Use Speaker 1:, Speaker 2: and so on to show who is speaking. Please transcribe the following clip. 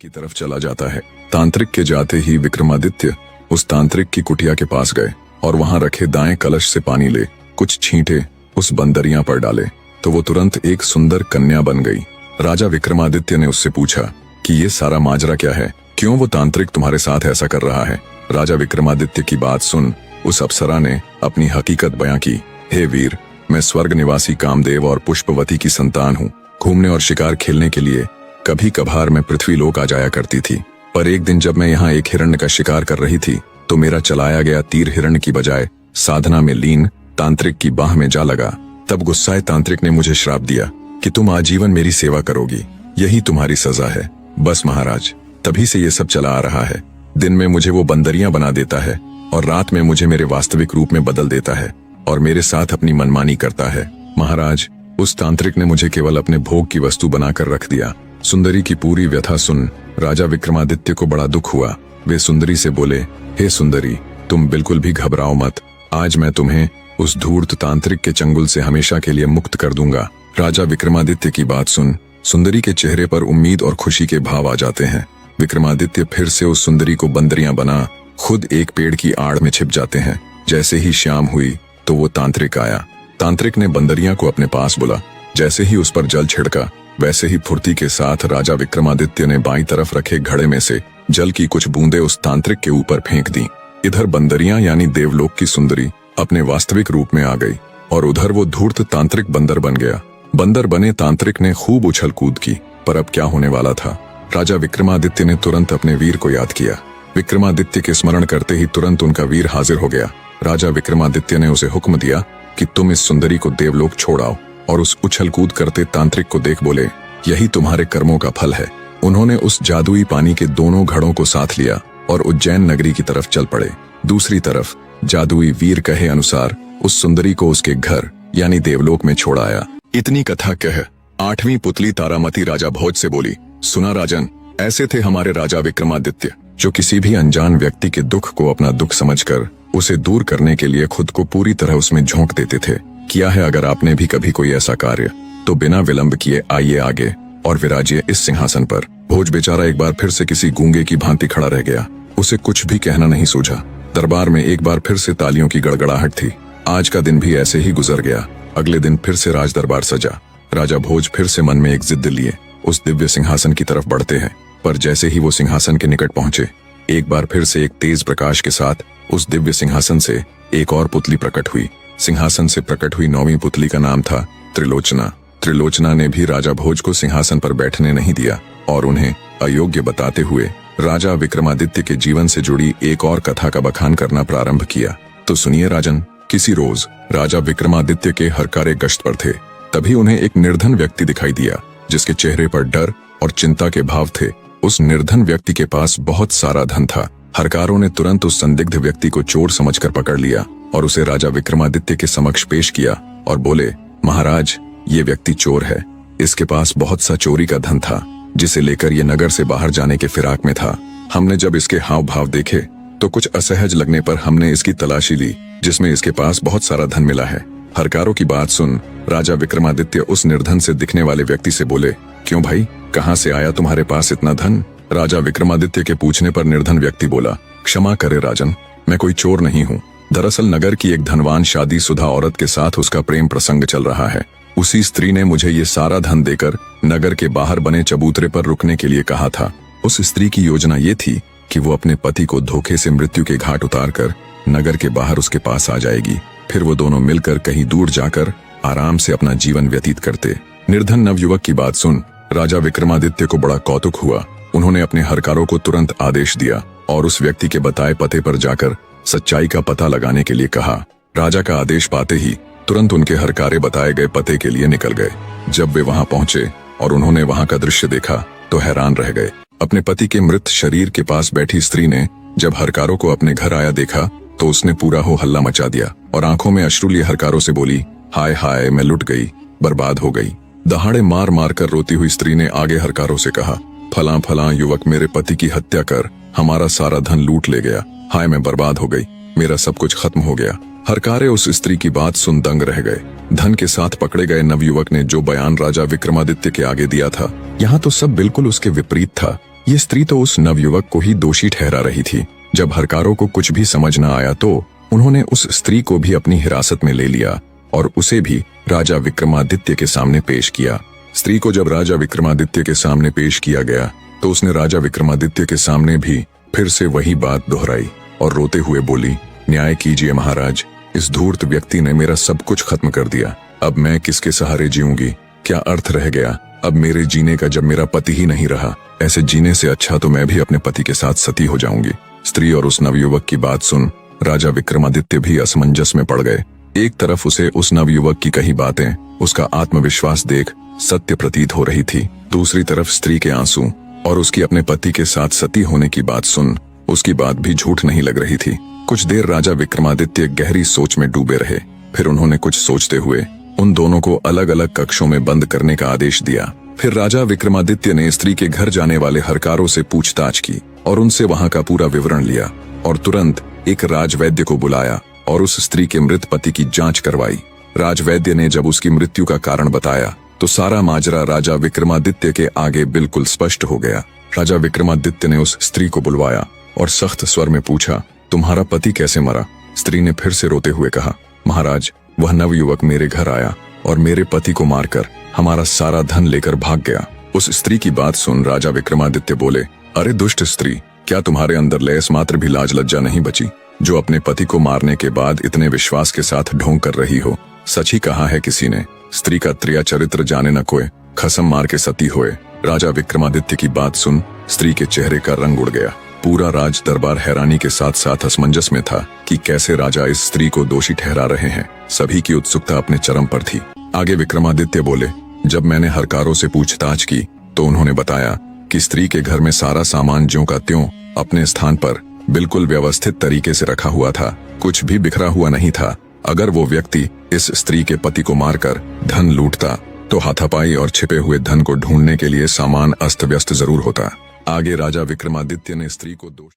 Speaker 1: की तरफ चला जाता है। तांत्रिक के जाते ही विक्रमादित्य उस तांत्रिक की कुटिया के पास गए और वहां रखे दाएं कलश से पानी ले कुछ छींटे उस बंदरिया पर डाले तो वो तुरंत एक सुंदर कन्या बन गई। राजा विक्रमादित्य ने उससे पूछा कि ये सारा माजरा क्या है, क्यों वो तांत्रिक तुम्हारे साथ ऐसा कर रहा है। राजा विक्रमादित्य की बात सुन उस अप्सरा ने अपनी हकीकत बयां की। हे वीर, मैं स्वर्ग निवासी कामदेव और पुष्पवती की संतान हूँ। घूमने और शिकार खेलने के लिए कभी कभार मैं पृथ्वी लोक आ जाया करती थी, पर एक दिन जब मैं यहाँ एक हिरण्य का शिकार कर रही थी तो मेरा चलाया गया तीर हिरण्य की बजाय साधना में लीन तांत्रिक की बाह में जा लगा। तब गुस्साए तांत्रिक ने मुझे श्राप दिया कि तुम आजीवन मेरी सेवा करोगी, यही तुम्हारी सजा है। बस महाराज, तभी से ये सब चला आ रहा है। दिन में मुझे वो बंदरियां बना देता है और रात में मुझे मेरे वास्तविक रूप में बदल देता है और मेरे साथ अपनी मनमानी करता है। महाराज, उस तांत्रिक ने मुझे केवल अपने भोग की वस्तु बनाकर रख दिया। सुंदरी की पूरी व्यथा सुन राजा विक्रमादित्य को बड़ा दुख हुआ। वे सुंदरी से बोले, हे सुंदरी, तुम बिल्कुल भी घबराओ मत, आज मैं तुम्हें उस धूर्त तांत्रिक के चंगुल से हमेशा के लिए मुक्त कर दूंगा। राजा विक्रमादित्य की बात सुन सुंदरी के चेहरे पर उम्मीद और खुशी के भाव आ जाते हैं। विक्रमादित्य फिर से उस सुंदरी को बंदरियां बना खुद एक पेड़ की आड़ में छिप जाते हैं। जैसे ही शाम हुई तो वो तांत्रिक आया। तांत्रिक ने बंदरियां को अपने पास बुला। जैसे ही उस पर जल छिड़का वैसे ही फुर्ती के साथ राजा विक्रमादित्य ने बाईं तरफ रखे घड़े में से जल की कुछ बूंदें उस तांत्रिक के ऊपर फेंक दी। इधर बंदरियां यानी देवलोक की सुंदरी अपने वास्तविक रूप में आ गई और उधर वो धूर्त तांत्रिक बंदर बन गया। बंदर बने तांत्रिक ने खूब उछल कूद की, पर अब क्या होने वाला था। राजा विक्रमादित्य ने तुरंत अपने वीर को याद किया। विक्रमादित्य के स्मरण करते ही तुरंत उनका वीर हाजिर हो गया। राजा विक्रमादित्य ने उसे हुक्म दिया कि तुम इस सुंदरी को देवलोक छोड़ाओ और उस उछल कूद करते तांत्रिक को देख बोले, यही तुम्हारे कर्मों का फल है। उन्होंने उस जादुई पानी के दोनों घड़ों को साथ लिया और उज्जैन नगरी की तरफ चल पड़े। दूसरी तरफ जादुई वीर कहे अनुसार उस सुंदरी को उसके घर यानी देवलोक में छोड़ाया। इतनी कथा कह 8वीं पुतली तारामती राजा भोज से बोली, सुना राजन, ऐसे थे हमारे राजा विक्रमादित्य जो किसी भी अनजान व्यक्ति के दुख को अपना दुख समझकर उसे दूर करने के लिए खुद को पूरी तरह उसमें झोंक देते थे। किया है अगर आपने भी कभी कोई ऐसा कार्य तो बिना विलंब किए आइए आगे और विराजिए इस सिंहासन पर। भोज बेचारा एक बार फिर से किसी गूंगे की भांति खड़ा रह गया। उसे कुछ भी कहना नहीं सूझा। दरबार में एक बार फिर से तालियों की गड़गड़ाहट थी। आज का दिन भी ऐसे ही गुजर गया। अगले दिन फिर से राज दरबार सजा। राजा भोज फिर से मन में एक जिद लिए उस दिव्य सिंहासन की तरफ बढ़ते हैं, पर जैसे ही वो सिंहासन के निकट पहुंचे एक बार फिर से एक तेज प्रकाश के साथ उस दिव्य सिंहासन से एक और पुतली प्रकट हुई। सिंहासन से प्रकट हुई 9वीं पुतली का नाम था त्रिलोचना। त्रिलोचना ने भी राजा भोज को सिंहासन पर बैठने नहीं दिया और उन्हें अयोग्य बताते हुए राजा विक्रमादित्य के जीवन से जुड़ी एक और कथा का बखान करना प्रारंभ किया। तो सुनिए राजन, किसी रोज राजा विक्रमादित्य के हरकारे गश्त पर थे, तभी उन्हें एक निर्धन व्यक्ति दिखाई दिया जिसके चेहरे पर डर और चिंता के भाव थे। उस निर्धन व्यक्ति के पास बहुत सारा धन था। हरकारों ने तुरंत उस संदिग्ध व्यक्ति को चोर समझकर पकड़ लिया और उसे राजा विक्रमादित्य के समक्ष पेश किया और बोले, महाराज, ये व्यक्ति चोर है। इसके पास बहुत सा चोरी का धन था जिसे लेकर ये नगर से बाहर जाने के फिराक में था। हमने जब इसके हाव भाव देखे तो कुछ असहज लगने पर हमने इसकी तलाशी ली, जिसमें इसके पास बहुत सारा धन मिला है। हरकारों की बात सुन राजा विक्रमादित्य उस निर्धन से दिखने वाले व्यक्ति से बोले, क्यों भाई, कहाँ से आया तुम्हारे पास इतना धन? राजा विक्रमादित्य के पूछने पर निर्धन व्यक्ति बोला, क्षमा करे राजन, मैं कोई चोर नहीं हूँ। दरअसल नगर की एक धनवान शादीशुदा औरत के साथ उसका प्रेम प्रसंग चल रहा है। उसी स्त्री ने मुझे ये सारा धन देकर नगर के बाहर बने चबूतरे पर रुकने के लिए कहा था। उस स्त्री की योजना ये थी कि वो अपने पति को धोखे से मृत्यु के घाट उतारकर नगर के बाहर उसके पास आ जाएगी। फिर वो दोनों मिलकर कहीं दूर जाकर आराम से अपना जीवन व्यतीत करते। निर्धन नवयुवक की बात सुन राजा विक्रमादित्य को बड़ा कौतुक हुआ। उन्होंने अपने हरकारों को तुरंत आदेश दिया और उस व्यक्ति के बताए पते पर जाकर सच्चाई का पता लगाने के लिए कहा। राजा का आदेश पाते ही तुरंत उनके हरकारे बताए गए पते के लिए निकल गए। जब वे वहां पहुंचे और उन्होंने वहां का दृश्य देखा तो हैरान रह गए। अपने पति के मृत शरीर के पास बैठी स्त्री ने जब हरकारों को अपने घर आया देखा तो उसने पूरा हो हल्ला मचा दिया और आंखों में अश्रु लिए हरकारों से बोली, हाय हाय, मैं लुट गई, बर्बाद हो गई। दहाड़े मार मार कर रोती हुई स्त्री ने आगे हरकारों से कहा, फलां फलां युवक मेरे पति की हत्या कर हमारा सारा धन लूट ले गया। हाय, मैं बर्बाद हो गई, मेरा सब कुछ खत्म हो गया। हरकारे उस स्त्री की बात सुन दंग रह गए। धन के साथ पकड़े गए नवयुवक ने जो बयान राजा विक्रमादित्य के आगे दिया था, यहाँ तो सब बिल्कुल उसके विपरीत था। ये स्त्री तो उस नवयुवक को ही दोषी ठहरा रही थी। जब हरकारों को कुछ भी समझ न आया तो उन्होंने उस स्त्री को भी अपनी हिरासत में ले लिया और उसे भी राजा विक्रमादित्य के सामने पेश किया। स्त्री को जब राजा विक्रमादित्य के सामने पेश किया गया तो उसने राजा विक्रमादित्य के सामने भी फिर से वही बात दोहराई और रोते हुए बोली, न्याय कीजिए महाराज, इस धूर्त व्यक्ति ने मेरा सब कुछ खत्म कर दिया। अब मैं किसके सहारे जीऊंगी? क्या अर्थ रह गया अब मेरे जीने का जब मेरा पति ही नहीं रहा? ऐसे जीने से अच्छा तो मैं भी अपने पति के साथ सती हो जाऊंगी। स्त्री और उस नवयुवक की बात सुन राजा विक्रमादित्य भी असमंजस में पड़ गए। एक तरफ उसे उस नवयुवक की कही बातें, उसका आत्मविश्वास देख सत्य प्रतीत हो रही थी, दूसरी तरफ स्त्री के आंसू और उसकी अपने पति के साथ सती होने की बात सुन उसकी बात भी झूठ नहीं लग रही थी। कुछ देर राजा विक्रमादित्य गहरी सोच में डूबे रहे। फिर उन्होंने कुछ सोचते हुए उन दोनों को अलग अलग कक्षों में बंद करने का आदेश दिया। फिर राजा विक्रमादित्य ने स्त्री के घर जाने वाले हरकारों से पूछताछ की और उनसे वहां का पूरा विवरण लिया और तुरंत एक राजवैद्य को बुलाया और उस स्त्री के मृत पति की जांच करवाई। राजवैद्य ने जब उसकी मृत्यु का कारण बताया तो सारा माजरा राजा विक्रमादित्य के आगे बिल्कुल स्पष्ट हो गया। राजा विक्रमादित्य ने उस स्त्री को बुलवाया और सख्त स्वर में पूछा, तुम्हारा पति कैसे मरा? स्त्री ने फिर से रोते हुए कहा, महाराज, वह नवयुवक मेरे घर आया और मेरे पति को मारकर हमारा सारा धन लेकर भाग गया। उस स्त्री की बात सुन राजा विक्रमादित्य बोले, अरे दुष्ट स्त्री, क्या तुम्हारे अंदर लेस मात्र भी लाज लज्जा नहीं बची, जो अपने पति को मारने के बाद इतने विश्वास के साथ ढोंग कर रही हो? सच ही कहा है किसी ने, स्त्री का त्रिया चरित्र जाने न कोई, खसम मार के सती होए। राजा विक्रमादित्य की बात सुन स्त्री के चेहरे का रंग उड़ गया। पूरा राज दरबार हैरानी के साथ साथ असमंजस में था कि कैसे राजा इस स्त्री को दोषी ठहरा रहे हैं। सभी की उत्सुकता अपने चरम पर थी। आगे विक्रमादित्य बोले, जब मैंने हरकारों से पूछताछ की तो उन्होंने बताया कि स्त्री के घर में सारा सामान ज्यों का त्यों अपने स्थान पर बिल्कुल व्यवस्थित तरीके से रखा हुआ था, कुछ भी बिखरा हुआ नहीं था। अगर वो व्यक्ति इस स्त्री के पति को मारकर धन लूटता तो हाथापाई और छिपे हुए धन को ढूंढने के लिए सामान अस्त व्यस्त जरूर होता। आगे राजा विक्रमादित्य ने स्त्री को दोष